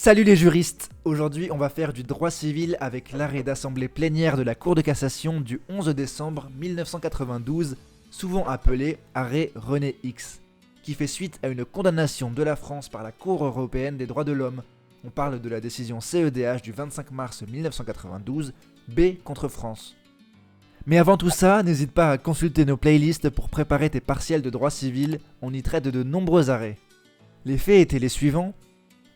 Salut les juristes! Aujourd'hui on va faire du droit civil avec l'arrêt d'assemblée plénière de la Cour de cassation du 11 décembre 1992, souvent appelé arrêt René X, qui fait suite à une condamnation de la France par la Cour européenne des droits de l'homme. On parle de la décision CEDH du 25 mars 1992, B contre France. Mais avant tout ça, n'hésite pas à consulter nos playlists pour préparer tes partiels de droit civil, on y traite de nombreux arrêts. Les faits étaient les suivants.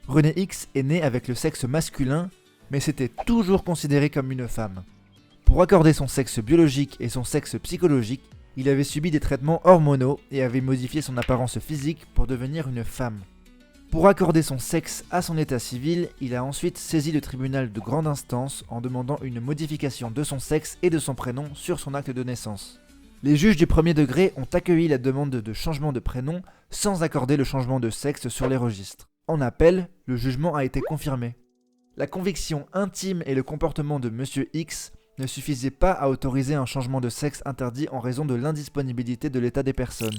René X est né avec le sexe masculin, mais s'était toujours considéré comme une femme. Pour accorder son sexe biologique et son sexe psychologique, il avait subi des traitements hormonaux et avait modifié son apparence physique pour devenir une femme. Pour accorder son sexe à son état civil, il a ensuite saisi le tribunal de grande instance en demandant une modification de son sexe et de son prénom sur son acte de naissance. Les juges du premier degré ont accueilli la demande de changement de prénom sans accorder le changement de sexe sur les registres. En appel, le jugement a été confirmé. La conviction intime et le comportement de Monsieur X ne suffisaient pas à autoriser un changement de sexe interdit en raison de l'indisponibilité de l'état des personnes.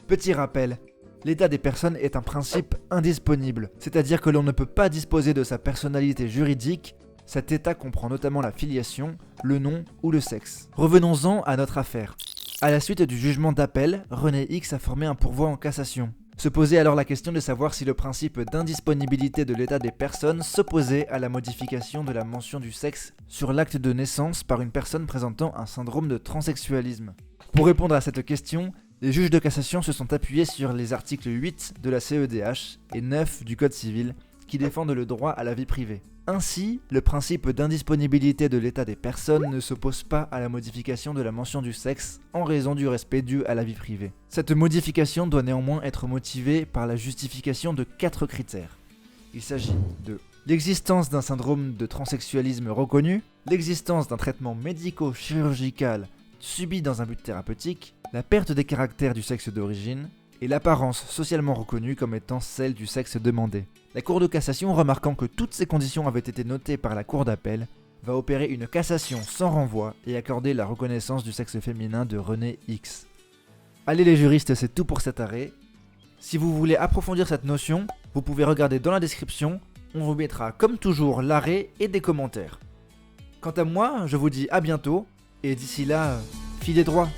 Petit rappel, l'état des personnes est un principe indisponible, c'est-à-dire que l'on ne peut pas disposer de sa personnalité juridique. Cet état comprend notamment la filiation, le nom ou le sexe. Revenons-en à notre affaire. À la suite du jugement d'appel, René X a formé un pourvoi en cassation. Se posait alors la question de savoir si le principe d'indisponibilité de l'état des personnes s'opposait à la modification de la mention du sexe sur l'acte de naissance par une personne présentant un syndrome de transsexualisme. Pour répondre à cette question, les juges de cassation se sont appuyés sur les articles 8 de la CEDH et 9 du Code civil qui défendent le droit à la vie privée. Ainsi, le principe d'indisponibilité de l'état des personnes ne s'oppose pas à la modification de la mention du sexe en raison du respect dû à la vie privée. Cette modification doit néanmoins être motivée par la justification de 4 critères. Il s'agit de l'existence d'un syndrome de transsexualisme reconnu, l'existence d'un traitement médico-chirurgical subi dans un but thérapeutique, la perte des caractères du sexe d'origine, et l'apparence socialement reconnue comme étant celle du sexe demandé. La Cour de cassation, remarquant que toutes ces conditions avaient été notées par la Cour d'appel, va opérer une cassation sans renvoi et accorder la reconnaissance du sexe féminin de René X. Allez les juristes, c'est tout pour cet arrêt. Si vous voulez approfondir cette notion, vous pouvez regarder dans la description, on vous mettra comme toujours l'arrêt et des commentaires. Quant à moi, je vous dis à bientôt, et d'ici là, filez droit.